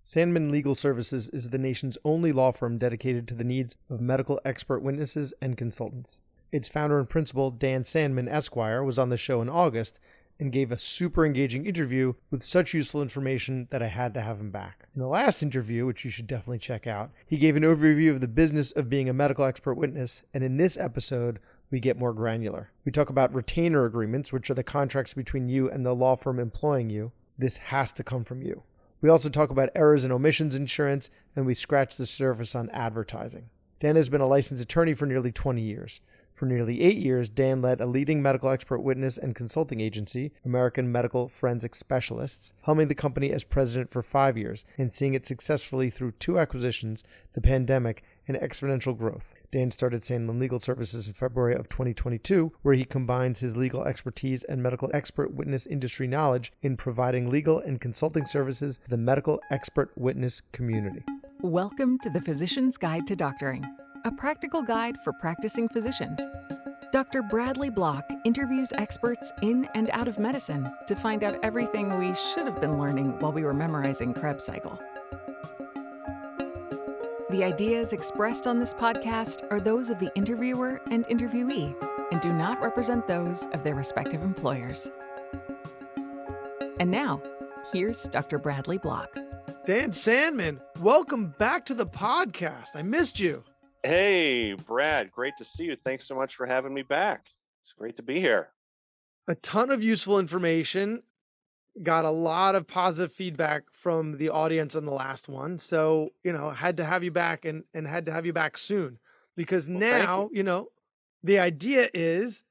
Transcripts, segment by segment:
Sandman Legal Services is the nation's only law firm dedicated to the needs of medical expert witnesses and consultants. Its founder and principal, Dan Sandman, Esquire, was on the show in August and gave a super engaging interview with such useful information that I had to have him back. In the last interview, which you should definitely check out, he gave an overview of the business of being a medical expert witness, and in this episode, we get more granular. We talk about retainer agreements, which are the contracts between you and the law firm employing you. This has to come from you. We also talk about errors and omissions insurance, and we scratch the surface on advertising. Dan has been a licensed attorney for nearly 20 years. For nearly 8 years, Dan led a leading medical expert witness and consulting agency, American Medical Forensic Specialists, helming the company as president for 5 years and seeing it successfully through 2 acquisitions, the pandemic, and exponential growth. Dan started Sandman Legal Services in February of 2022, where he combines his legal expertise and medical expert witness industry knowledge in providing legal and consulting services to the medical expert witness community. Welcome to the Physician's Guide to Doctoring, a practical guide for practicing physicians. Dr. Bradley Block interviews experts in and out of medicine to find out everything we should have been learning while we were memorizing Krebs cycle. The ideas expressed on this podcast are those of the interviewer and interviewee and do not represent those of their respective employers. And now, here's Dr. Bradley Block. Dan Sandman, welcome back to the podcast. I missed you. Hey, Brad, great to see you. Thanks so much for having me back. It's great to be here. A ton of useful information. Got a lot of positive feedback from the audience on the last one. So, had to have you back and had to have you back soon because now, the idea is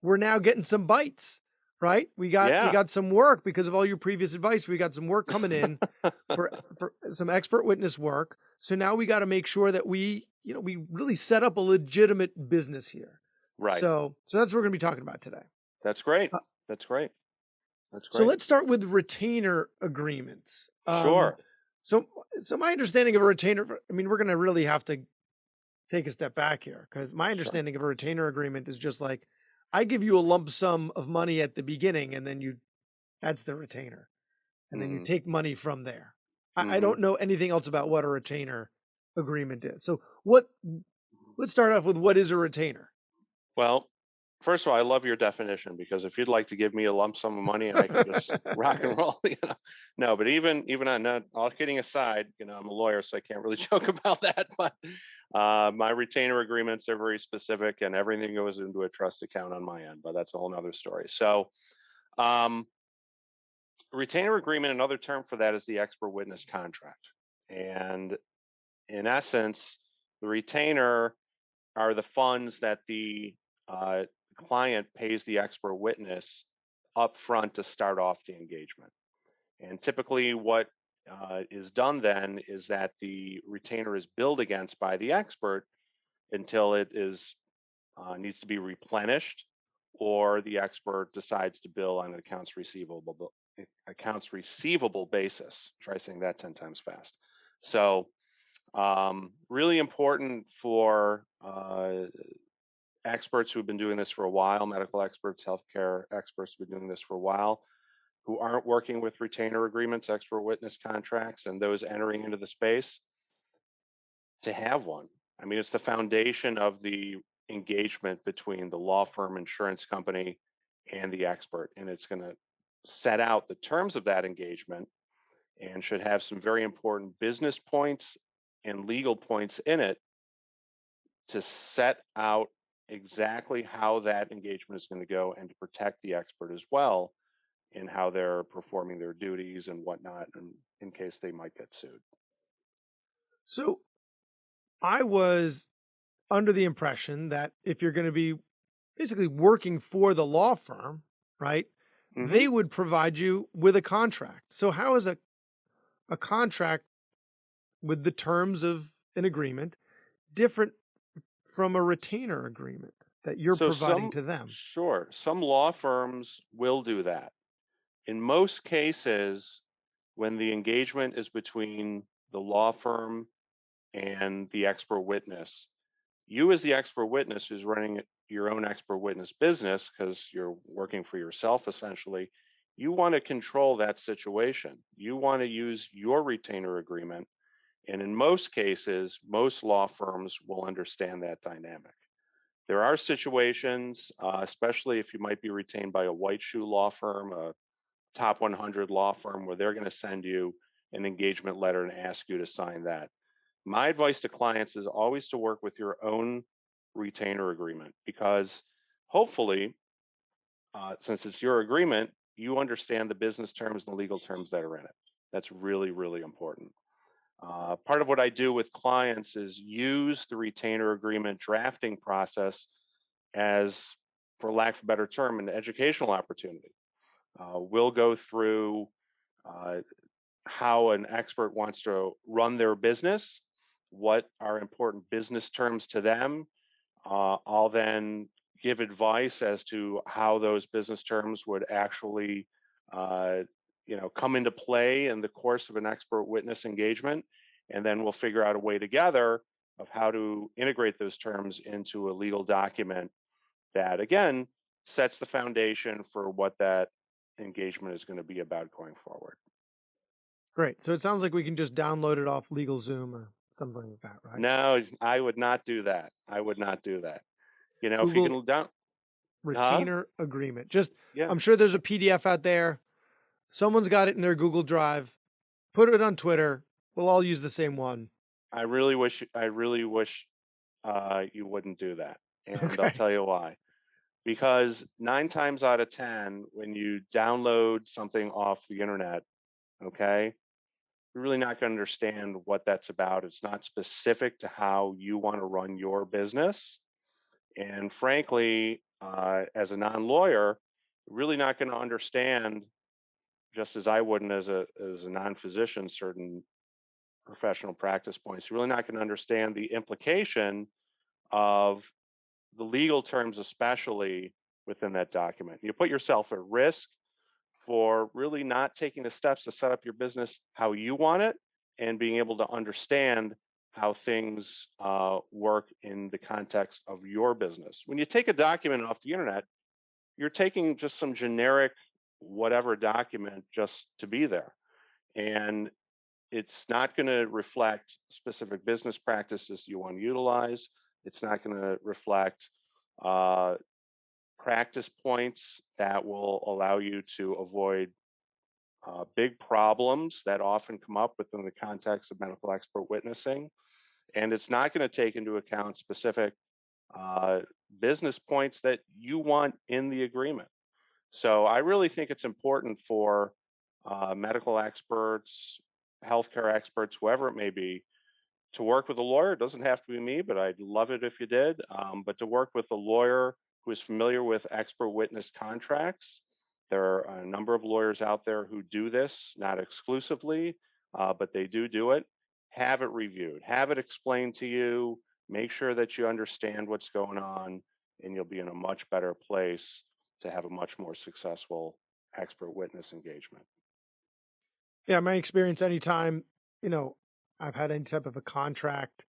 we're now getting some bites, right? We got some work because of all your previous advice. We got some work coming in for some expert witness work. So now we got to make sure that we really set up a legitimate business here. Right. So that's what we're going to be talking about today. That's great. That's great. So let's start with retainer agreements. Sure. So my understanding of a retainer, we're going to really have to take a step back here because my understanding of a retainer agreement is just like, I give you a lump sum of money at the beginning and then that's the retainer. And then you take money from there. I don't know anything else about what a retainer agreement is. So let's start off with what is a retainer? Well, first of all, I love your definition because if you'd like to give me a lump sum of money and I can just rock and roll, No, but even on that, all kidding aside, I'm a lawyer, so I can't really joke about that. But my retainer agreements are very specific and everything goes into a trust account on my end, but that's a whole nother story. So retainer agreement, another term for that is the expert witness contract. And in essence, the retainer are the funds that the client pays the expert witness up front to start off the engagement. And typically what is done then is that the retainer is billed against by the expert until it needs to be replenished or the expert decides to bill on an accounts receivable basis. Try saying that 10 times fast. So really important for experts who've been doing this for a while, medical experts, healthcare experts who've been doing this for a while, who aren't working with retainer agreements, expert witness contracts, and those entering into the space to have one. It's the foundation of the engagement between the law firm, insurance company, and the expert. And it's going to set out the terms of that engagement and should have some very important business points and legal points in it to set out exactly how that engagement is going to go and to protect the expert as well in how they're performing their duties and whatnot, and in case they might get sued. So I was under the impression that if you're going to be basically working for the law firm, right, they would provide you with a contract. So how is a contract with the terms of an agreement different from a retainer agreement that you're providing to them? Sure. Some law firms will do that. In most cases, when the engagement is between the law firm and the expert witness, you as the expert witness who's running your own expert witness business, because you're working for yourself essentially, You want to control that situation. You want to use your retainer agreement. And in most cases, most law firms will understand that dynamic. There are situations, especially if you might be retained by a white shoe law firm, a top 100 law firm, where they're going to send you an engagement letter and ask you to sign that. My advice to clients is always to work with your own retainer agreement, because hopefully, since it's your agreement, you understand the business terms and the legal terms that are in it. That's really, really important. Part of what I do with clients is use the retainer agreement drafting process as, for lack of a better term, an educational opportunity. We'll go through uh, how an expert wants to run their business, what are important business terms to them. I'll then give advice as to how those business terms would actually, uh, come into play in the course of an expert witness engagement, and then we'll figure out a way together of how to integrate those terms into a legal document that, again, sets the foundation for what that engagement is going to be about going forward. Great. So it sounds like we can just download it off LegalZoom or something like that, right? No, I would not do that. I would not do that. If you Google can down, huh? retainer agreement. Just, Yeah. I'm sure there's a PDF out there. Someone's got it in their Google Drive. Put it on Twitter. We'll all use the same one. I really wish you wouldn't do that. And I'll Okay. tell you why. Because 9 times out of 10, when you download something off the internet, okay, you're really not going to understand what that's about. It's not specific to how you want to run your business. And frankly, as a non-lawyer, you're really not going to understand, just as I wouldn't as a non-physician, certain professional practice points. You're really not going to understand the implication of the legal terms, especially within that document. You put yourself at risk for really not taking the steps to set up your business how you want it, and being able to understand how things work in the context of your business. When you take a document off the internet, you're taking just some generic whatever document just to be there. And it's not going to reflect specific business practices you want to utilize. It's not going to reflect uh, practice points that will allow you to avoid big problems that often come up within the context of medical expert witnessing. And it's not going to take into account specific uh, business points that you want in the agreement. So I really think it's important for medical experts, healthcare experts, whoever it may be, to work with a lawyer. It doesn't have to be me, but I'd love it if you did. But to work with a lawyer who is familiar with expert witness contracts. There are a number of lawyers out there who do this, not exclusively, but they do it. Have it reviewed, have it explained to you, make sure that you understand what's going on, and you'll be in a much better place to have a much more successful expert witness engagement. Yeah, my experience anytime, you know, I've had any type of a contract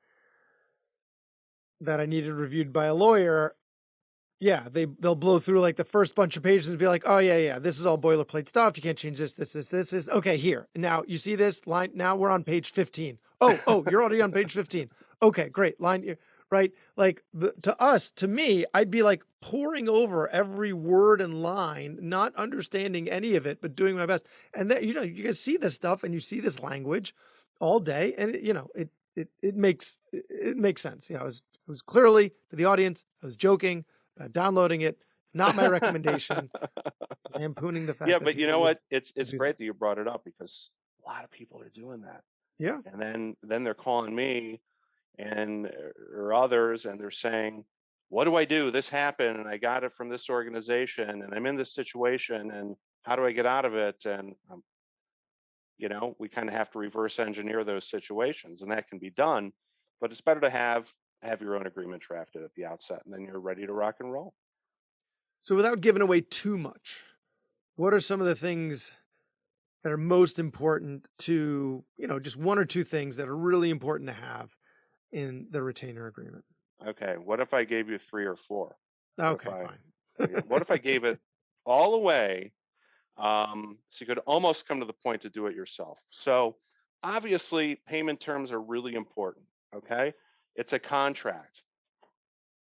that I needed reviewed by a lawyer, yeah, they'll blow through like the first bunch of pages and be like, "Oh yeah, this is all boilerplate stuff. You can't change this is okay here. Now you see this line. Now we're on page 15. Oh, you're already on page 15. Okay, great line, right? Like to me, I'd be like poring over every word and line, not understanding any of it, but doing my best. And then you guys see this stuff and you see this language all day, and it makes sense. It was clearly to the audience. I was joking. Downloading it. It's not my recommendation. Lampooning the fact Yeah, that but you people know would what? It's do great that. that you brought it up, because a lot of people are doing that. Yeah. And then they're calling me and or others, and they're saying, "What do I do? This happened, and I got it from this organization, and I'm in this situation, and how do I get out of it?" And we kind of have to reverse engineer those situations, and that can be done. But it's better to have your own agreement drafted at the outset, and then you're ready to rock and roll. So without giving away too much, what are some of the things that are most important to, just one or two things that are really important to have in the retainer agreement? Okay, what if I gave you 3 or 4? What if Okay, I fine. what if I gave it all away So you could almost come to the point to do it yourself. So obviously, payment terms are really important. Okay, it's a contract.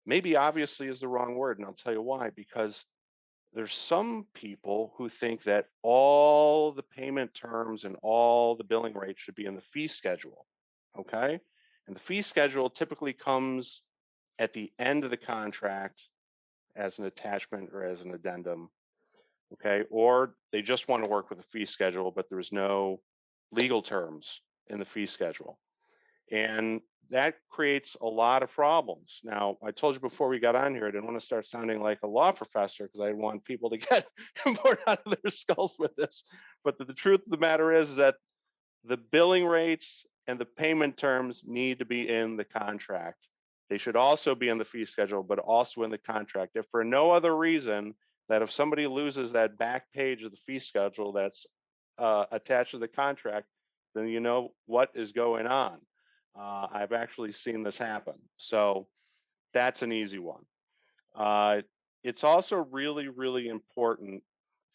Maybe obviously is the wrong word, and I'll tell you why. Because there's some people who think that all the payment terms and all the billing rates should be in the fee schedule. Okay, and the fee schedule typically comes at the end of the contract as an attachment or as an addendum. Okay, or they just want to work with a fee schedule, but there's no legal terms in the fee schedule. And that creates a lot of problems. Now, I told you before we got on here, I didn't want to start sounding like a law professor because I want people to get bored out of their skulls with this. But the truth of the matter is that the billing rates and the payment terms need to be in the contract. They should also be in the fee schedule, but also in the contract. If for no other reason that if somebody loses that back page of the fee schedule that's attached to the contract, then you know what is going on. I've actually seen this happen. So that's an easy one. Uh, it's also really, really important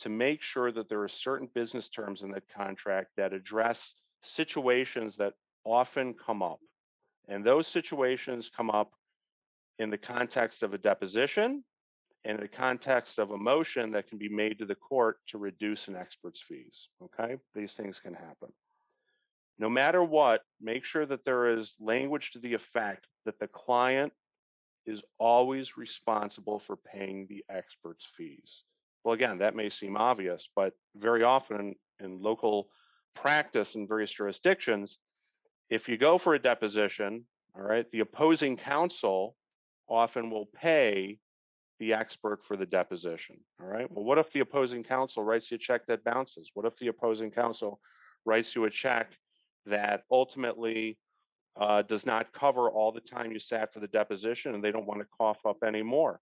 to make sure that there are certain business terms in that contract that address situations that often come up. And those situations come up in the context of a deposition and in the context of a motion that can be made to the court to reduce an expert's fees. Okay, these things can happen. No matter what, make sure that there is language to the effect that the client is always responsible for paying the expert's fees. Well, again, that may seem obvious, but very often in local practice in various jurisdictions, if you go for a deposition, all right, the opposing counsel often will pay the expert for the deposition. All right. Well, what if the opposing counsel writes you a check that bounces? What if the opposing counsel writes you a check that ultimately does not cover all the time you sat for the deposition and they don't want to cough up any more?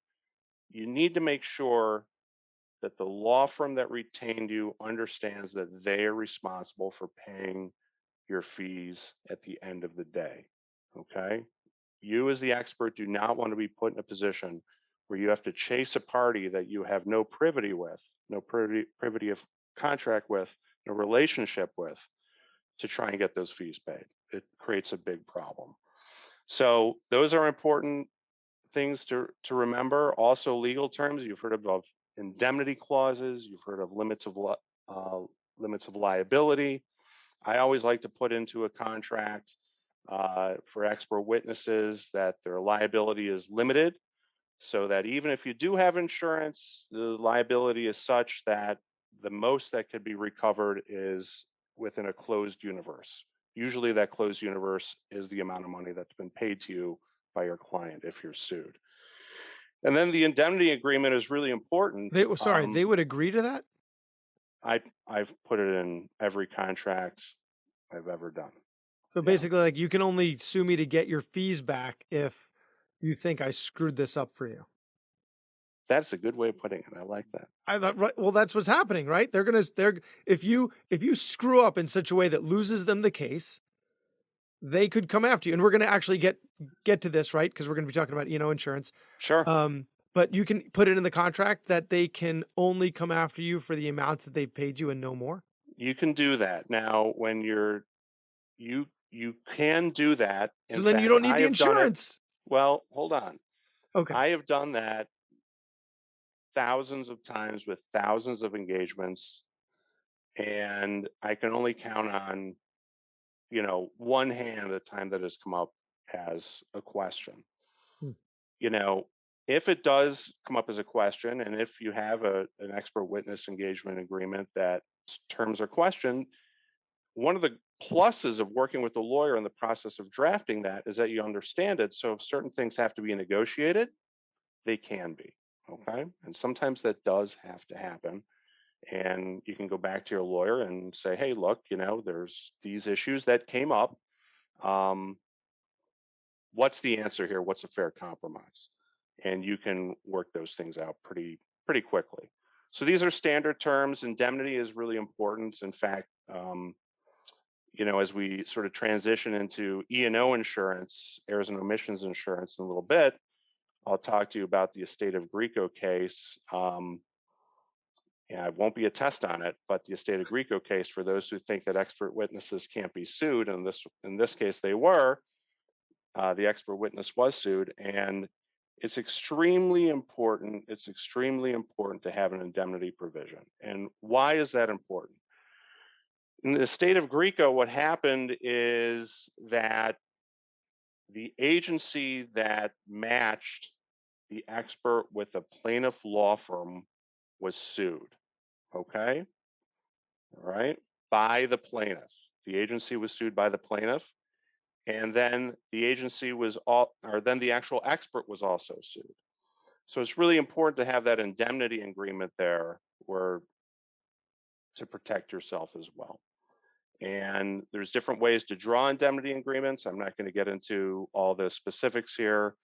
You need to make sure that the law firm that retained you understands that they are responsible for paying your fees at the end of the day. Okay? You, as the expert, do not want to be put in a position where you have to chase a party that you have no privity with, no privity of contract with, no relationship with, to try and get those fees paid. It creates a big problem. So those are important things to remember. Also, legal terms. You've heard of indemnity clauses. You've heard of limits of liability. I always like to put into a contract for expert witnesses that their liability is limited, so that even if you do have insurance, the liability is such that the most that could be recovered is within a closed universe. Usually that closed universe is the amount of money that's been paid to you by your client if you're sued. And then the indemnity agreement is really important. They would agree to that? I've put it in every contract I've ever done. So Yeah. basically, like, you can only sue me to get your fees back if you think I screwed this up for you. That's a good way of putting it. I like that. I thought, right, well, that's what's happening, right? If you screw up in such a way that loses them the case, they could come after you. And we're gonna actually get to this, right? Because we're gonna be talking about insurance. Sure. But you can put it in the contract that they can only come after you for the amount that they paid you and no more. You can do that. Now, when you can do that. So then you don't need the insurance. Well, hold on. Okay. I have done that thousands of times with thousands of engagements, and I can only count on, one hand the time that has come up as a question. You know, if it does come up as a question, and if you have an expert witness engagement agreement that terms are questioned, one of the pluses of working with a lawyer in the process of drafting that is that you understand it. So if certain things have to be negotiated, they can be. Okay. And sometimes that does have to happen. And you can go back to your lawyer and say, hey, look, there's these issues that came up. What's the answer here? What's a fair compromise? And you can work those things out pretty quickly. So these are standard terms. Indemnity is really important. In fact, as we sort of transition into E&O insurance, errors and omissions insurance in a little bit, I'll talk to you about the estate of Greco case. And I won't be a test on it, but the estate of Greco case, for those who think that expert witnesses can't be sued, and in this case they were, the expert witness was sued, and it's extremely important. It's extremely important to have an indemnity provision. And why is that important? In the state of Greco, what happened is that the agency that matched the expert with a plaintiff law firm was sued. Okay? All right? By the plaintiff. The agency was sued by the plaintiff, and then the agency was then the actual expert was also sued. So it's really important to have that indemnity agreement there where to protect yourself as well. And there's different ways to draw indemnity agreements. I'm not going to get into all the specifics here,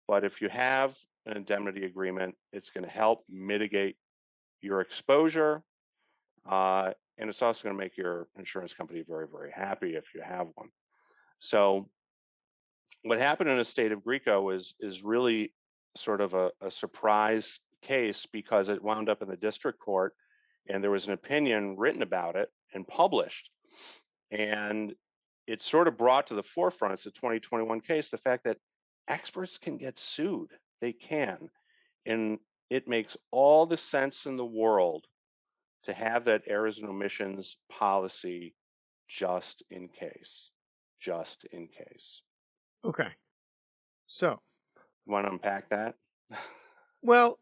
but if you have an indemnity agreement, it's going to help mitigate your exposure. And it's also going to make your insurance company very, very happy if you have one. So what happened in the state of Greco is really sort of a surprise case, because it wound up in the district court and there was an opinion written about it and published. And it sort of brought to the forefront, it's a 2021 case, the fact that experts can get sued. They can. And it makes all the sense in the world to have that errors and omissions policy just in case. Just in case. Okay. So, You want to unpack that? well,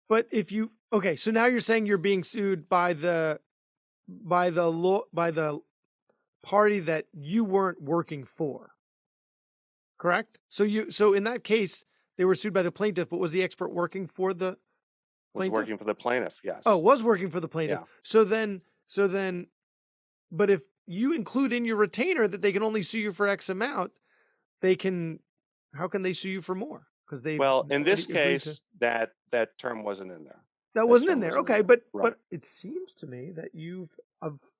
but if you okay, so now you're saying you're being sued by the party that you weren't working for, correct? So in that case, they were sued by the plaintiff, but was the expert working for the Was plaintiff? working for the plaintiff, yes. Oh, was working for the plaintiff. Yeah. So then, but if you include in your retainer that they can only sue you for X amount, how can they sue you for more? Because they Well, in this agreed to. case, that term wasn't in there. That wasn't in term there. wasn't Okay, in there. but Right. it seems to me that you've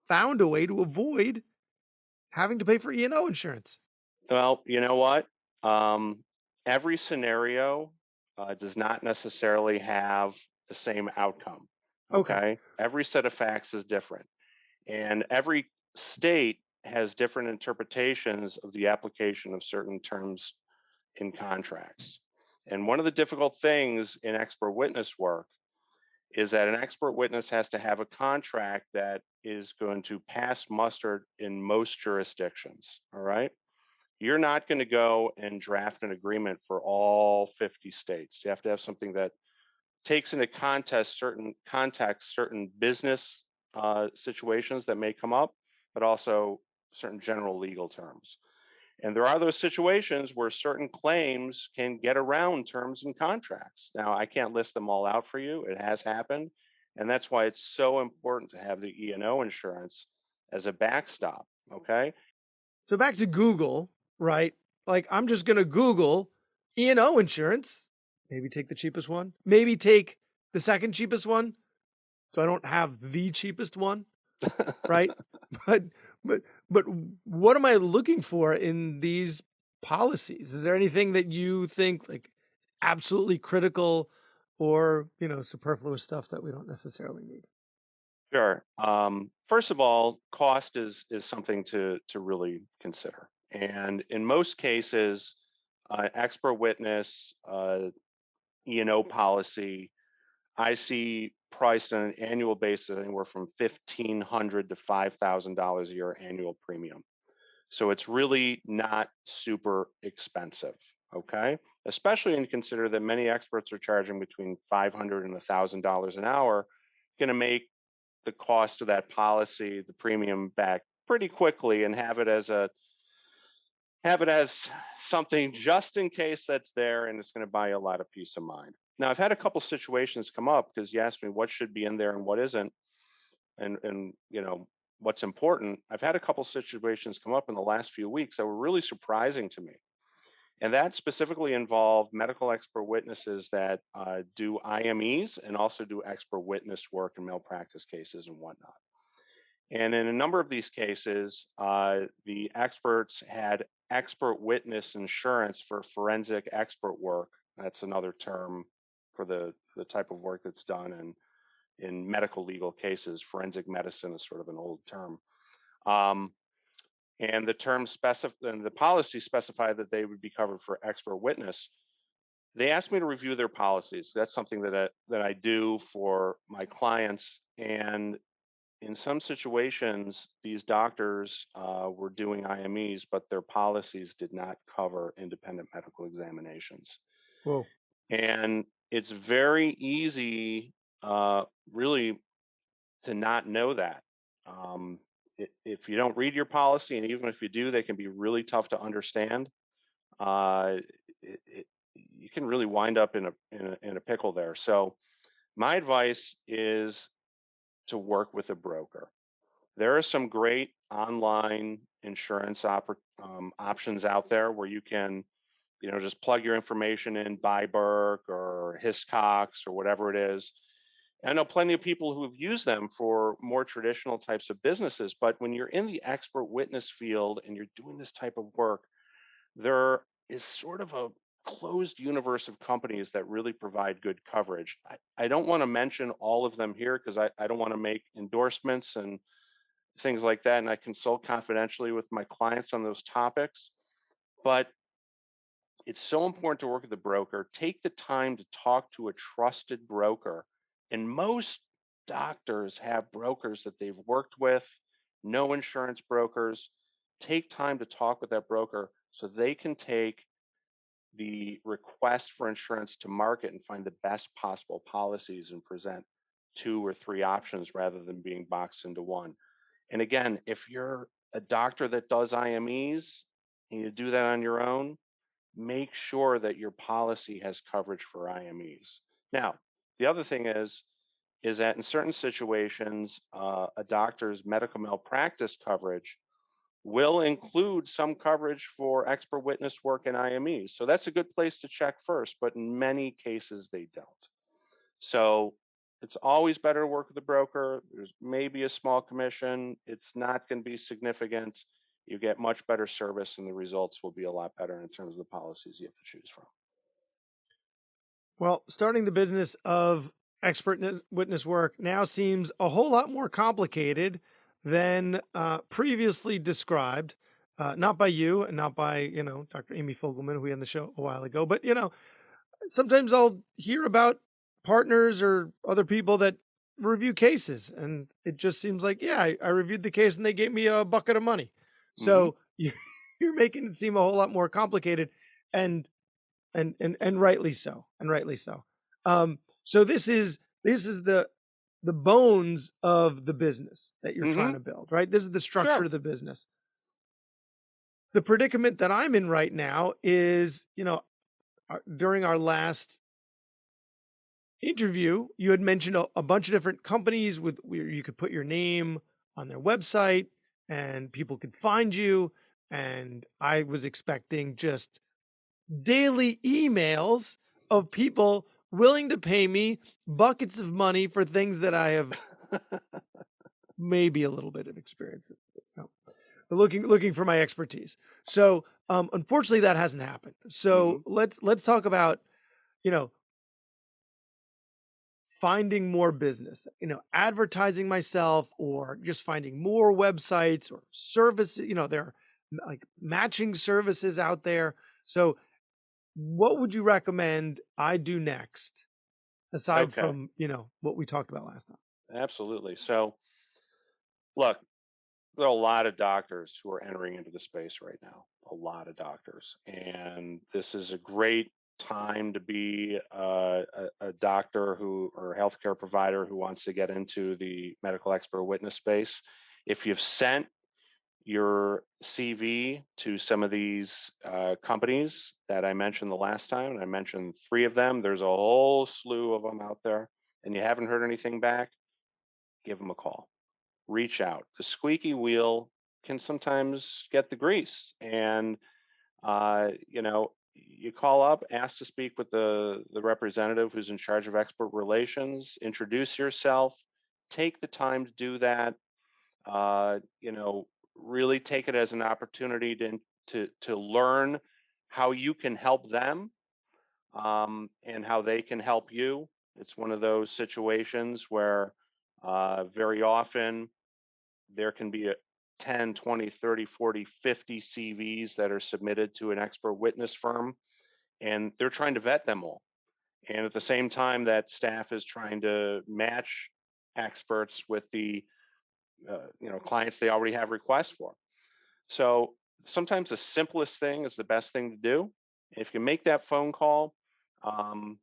found a way to avoid having to pay for E&O insurance. Well, you know what? Every scenario does not necessarily have the same outcome. Okay. Every set of facts is different, and every state has different interpretations of the application of certain terms in contracts. And one of the difficult things in expert witness work is that an expert witness has to have a contract that is going to pass muster in most jurisdictions. All right. You're not going to go and draft an agreement for all 50 states. You have to have something that takes into context certain business situations that may come up, but also certain general legal terms. And there are those situations where certain claims can get around terms and contracts. Now, I can't list them all out for you. It has happened. And that's why it's so important to have the E&O insurance as a backstop. Okay. So back to Google, right? Like, I'm just going to Google E&O insurance, maybe take the cheapest one, maybe take the second cheapest one, so I don't have the cheapest one, right? but what am I looking for in these policies? Is there anything that you think like absolutely critical, or superfluous stuff that we don't necessarily need? Sure. First of all, cost is something to really consider. And in most cases, expert witness, E&O policy, I see priced on an annual basis anywhere from $1,500 to $5,000 a year annual premium. So it's really not super expensive. Okay. Especially when you consider that many experts are charging between $500 and $1,000 an hour, going to make the cost of that policy, the premium, back pretty quickly, and have it as something just in case that's there, and it's going to buy you a lot of peace of mind. Now, I've had a couple situations come up because you asked me what should be in there and what isn't, and what's important. I've had a couple situations come up in the last few weeks that were really surprising to me. And that specifically involved medical expert witnesses that do IMEs and also do expert witness work in malpractice cases and whatnot. And in a number of these cases, the experts had expert witness insurance for forensic expert work. That's another term for the type of work that's done in in medical legal cases. Forensic medicine is sort of an old term. Um, and the policy specified that they would be covered for expert witness. They asked me to review their policies. That's something that I do for my clients. And in some situations, these doctors were doing IMEs, but their policies did not cover independent medical examinations. Whoa. And it's very easy, really, to not know that. Um, if you don't read your policy, and even if you do, they can be really tough to understand. Uh, you can really wind up in a pickle there. So my advice is to work with a broker. There are some great online insurance options out there where you can, just plug your information in, Byberg or Hiscox or whatever it is. And I know plenty of people who have used them for more traditional types of businesses, but when you're in the expert witness field and you're doing this type of work, there is sort of a closed universe of companies that really provide good coverage. I don't want to mention all of them here because I don't want to make endorsements and things like that. And I consult confidentially with my clients on those topics. But it's so important to work with a broker. Take the time to talk to a trusted broker. And most doctors have brokers that they've worked with, no insurance brokers. Take time to talk with that broker so they can take the request for insurance to market and find the best possible policies and present 2 or 3 options rather than being boxed into one. And again, if you're a doctor that does IMEs and you do that on your own, make sure that your policy has coverage for IMEs. Now, the other thing is that in certain situations, a doctor's medical malpractice coverage will include some coverage for expert witness work in IMEs. So that's a good place to check first, but in many cases they don't. So it's always better to work with a broker. There's maybe a small commission. It's not going to be significant. You get much better service and the results will be a lot better in terms of the policies you have to choose from. Well, starting the business of expert witness work now seems a whole lot more complicated than previously described, not by you and not by, Dr. Amy Fogelman, who we had on the show a while ago. But, sometimes I'll hear about partners or other people that review cases, and it just seems like, yeah, I reviewed the case and they gave me a bucket of money. So you're making it seem a whole lot more complicated. And rightly so, and rightly so. So this is the bones of the business that you're trying to build, right? This is the structure Sure. of the business. The predicament that I'm in right now is, during our last interview, you had mentioned a bunch of different companies where you could put your name on their website and people could find you. And I was expecting just daily emails of people willing to pay me buckets of money for things that I have maybe a little bit of experience in. No. Looking for my expertise. So unfortunately that hasn't happened. So let's talk about, finding more business, advertising myself or just finding more websites or services. There are like matching services out there. So what would you recommend I do next aside Okay. from, what we talked about last time? Absolutely. So look, there are a lot of doctors who are entering into the space right now, a lot of doctors. And this is a great time to be a doctor or a healthcare provider who wants to get into the medical expert witness space. If you've sent your CV to some of these companies that I mentioned the last time, and I mentioned 3 of them, there's a whole slew of them out there, and you haven't heard anything back, give them a call. Reach out. The squeaky wheel can sometimes get the grease. And, you call up, ask to speak with the representative who's in charge of expert relations, introduce yourself, take the time to do that. Uh, you know, really take it as an opportunity to learn how you can help them and how they can help you. It's one of those situations where very often there can be 10, 20, 30, 40, 50 CVs that are submitted to an expert witness firm, and they're trying to vet them all. And at the same time, that staff is trying to match experts with the clients they already have requests for. So sometimes the simplest thing is the best thing to do. If you make that phone call, um,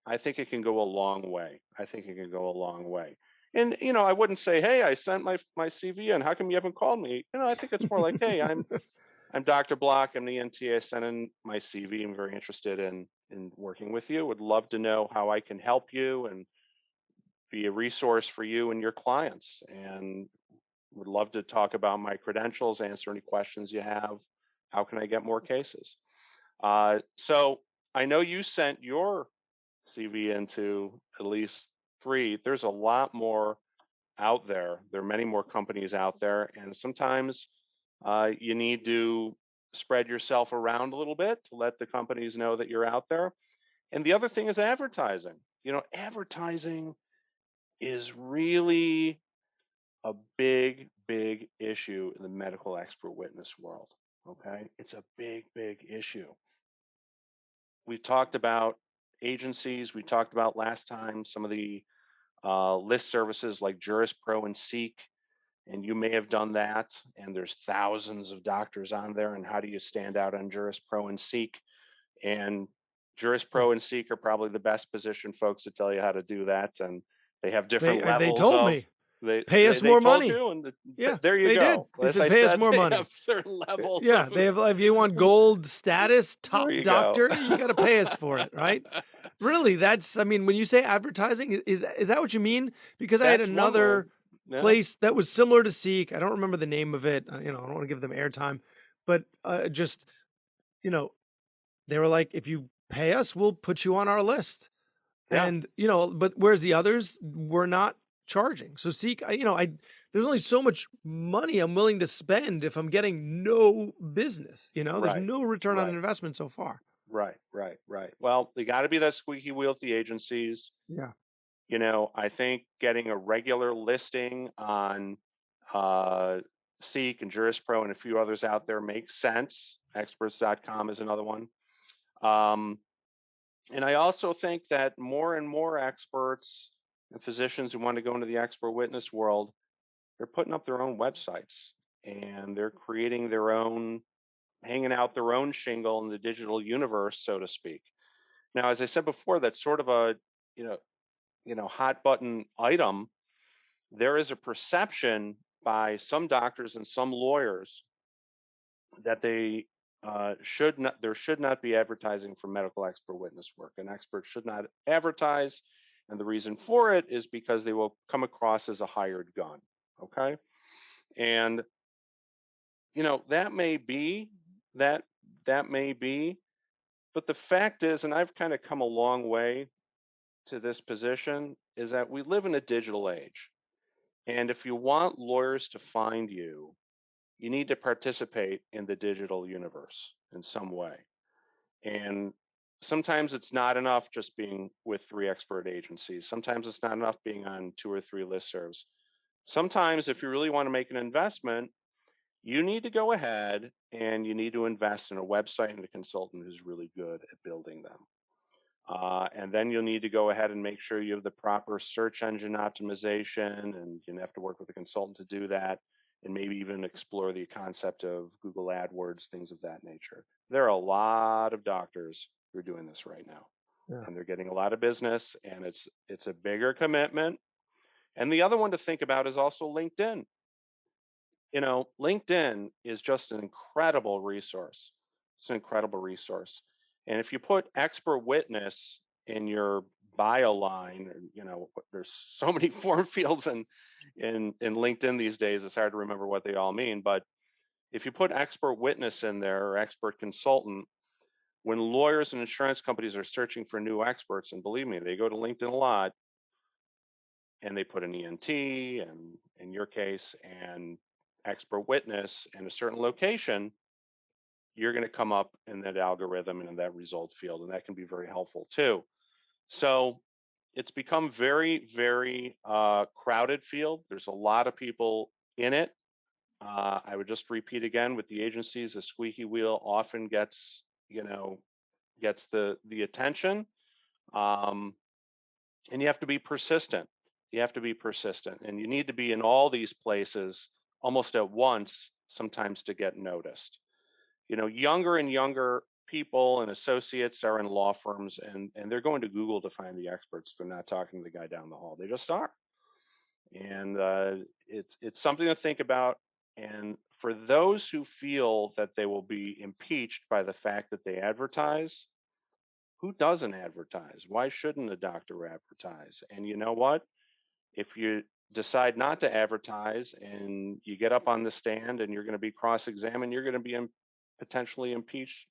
I think it can go a long way. I think it can go a long way. And I wouldn't say, "Hey, I sent my CV in. How come you haven't called me?" I think it's more like, "Hey, I'm Dr. Block. I'm the NTA. Sent in my CV. I'm very interested in working with you. Would love to know how I can help you and be a resource for you and your clients. And would love to talk about my credentials, answer any questions you have. How can I get more cases?" So I know you sent your CV into at least 3. There's a lot more out there. There are many more companies out there, and sometimes you need to spread yourself around a little bit to let the companies know that you're out there. And the other thing is advertising. Advertising is really a big, big issue in the medical expert witness world. Okay, it's a big, big issue. We've talked about agencies. We talked about last time some of the list services like JurisPro and Seek, and you may have done that. And there's thousands of doctors on there. And how do you stand out on JurisPro and Seek? And JurisPro and Seek are probably the best positioned folks to tell you how to do that. And they have different They levels told of me, they pay they, us they more told money. you, and Yeah, there you they did. go. They As said, I pay us said, more they money. have certain levels Yeah, of. they have. If you want gold status, There top you go. doctor, you got to pay us for it, right? Really, that's. I mean, when you say advertising, is that what you mean? Because I had That's one word. another Yeah. place that was similar to Seek. I don't remember the name of it. I don't want to give them airtime, but just you know, they were like, if you pay us, we'll put you on our list. Yeah. And but whereas the others were not charging. So Seek, I there's only so much money I'm willing to spend if I'm getting no business. There's Right. no return on Right. investment so far. Right. Right. Right. Well, they got to be that squeaky wheel at the agencies. Yeah. I think getting a regular listing on uh, Seek and JurisPro and a few others out there makes sense. Experts.com is another one. Um, and I also think that more and more experts and physicians who want to go into the expert witness world, they're putting up their own websites and they're creating their own, hanging out their own shingle in the digital universe, so to speak. Now, as I said before, that's sort of a you know hot button item. There is a perception by some doctors and some lawyers that they there should not be advertising for medical expert witness work. An expert should not advertise, and the reason for it is because they will come across as a hired gun. Okay, and that may be that that may be, but the fact is, and I've kind of come a long way to this position, is that we live in a digital age. And if you want lawyers to find you, you need to participate in the digital universe in some way. And sometimes it's not enough just being with 3 expert agencies. Sometimes it's not enough being on 2 or 3 listservs. Sometimes, if you really want to make an investment, you need to go ahead and you need to invest in a website and a consultant who's really good at building them. And then you'll need to go ahead and make sure you have the proper search engine optimization, and you have to work with a consultant to do that, and maybe even explore the concept of Google AdWords, things of that nature. There are a lot of doctors who are doing this right now, Yeah. and they're getting a lot of business, and it's a bigger commitment. And the other one to think about is also LinkedIn. LinkedIn is just an incredible resource. It's an incredible resource. And if you put expert witness in your bio line, there's so many form fields in LinkedIn these days, it's hard to remember what they all mean. But if you put expert witness in there or expert consultant, when lawyers and insurance companies are searching for new experts, and believe me, they go to LinkedIn a lot, and they put an ENT and in your case and expert witness in a certain location, you're going to come up in that algorithm and in that result field, and that can be very helpful too. So it's become very, very crowded field. There's a lot of people in it. I would just repeat again with the agencies, the squeaky wheel often gets, gets the attention. And you have to be persistent. You have to be persistent, and you need to be in all these places almost at once, sometimes to get noticed. Younger and younger people and associates are in law firms, and they're going to Google to find the experts. They're not talking to the guy down the hall. They just are. And it's something to think about. And for those who feel that they will be impeached by the fact that they advertise, who doesn't advertise? Why shouldn't a doctor advertise? And you know what? If you decide not to advertise and you get up on the stand and you're going to be cross-examined, you're going to be potentially impeached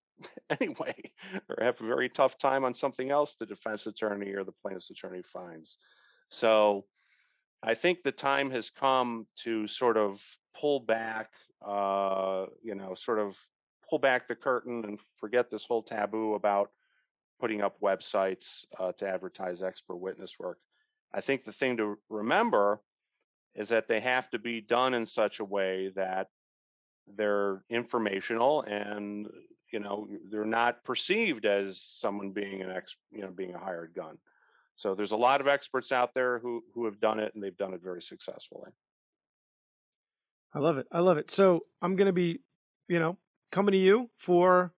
anyway, or have a very tough time on something else the defense attorney or the plaintiff's attorney finds. So I think the time has come to sort of pull back, sort of pull back the curtain and forget this whole taboo about putting up websites to advertise expert witness work. I think the thing to remember is that they have to be done in such a way that they're informational and they're not perceived as someone being being a hired gun. So there's a lot of experts out there who have done it, and they've done it very successfully. I love it. I love it. So I'm going to be, coming to you for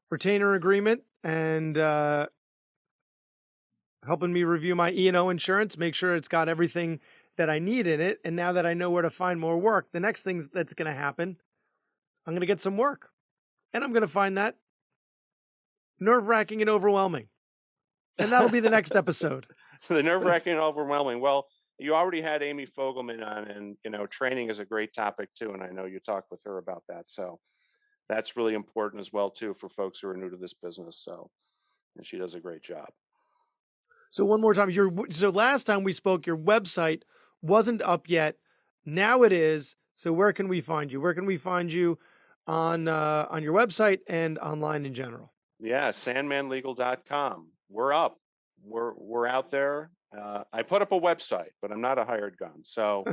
retainer agreement and helping me review my E&O insurance, make sure it's got everything that I need in it. And now that I know where to find more work, the next thing that's going to happen, I'm going to get some work. And I'm going to find that nerve-wracking and overwhelming. And that'll be the next episode. The nerve-wracking and overwhelming. Well, you already had Amy Fogelman on, and training is a great topic too, and I know you talked with her about that. So that's really important as well too for folks who are new to this business. So, and she does a great job. So one more time, so last time we spoke, your website wasn't up yet. Now it is. So where can we find you? Where can we find you on your website and online in general? Yeah, sandmanlegal.com. We're up. We're out there. I put up a website, but I'm not a hired gun. So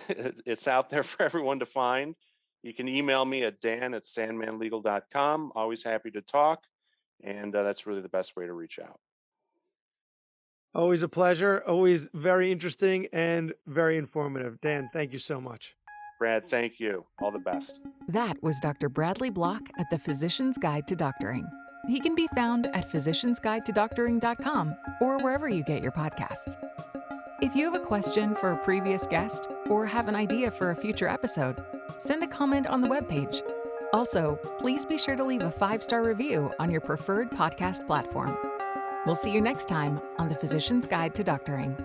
it's out there for everyone to find. You can email me at dan@sandmanlegal.com. Always happy to talk. And that's really the best way to reach out. Always a pleasure. Always very interesting and very informative. Dan, thank you so much. Brad, thank you. All the best. That was Dr. Bradley Block at the Physician's Guide to Doctoring. He can be found at physiciansguidetodoctoring.com or wherever you get your podcasts. If you have a question for a previous guest or have an idea for a future episode, send a comment on the webpage. Also, please be sure to leave a 5-star review on your preferred podcast platform. We'll see you next time on the Physician's Guide to Doctoring.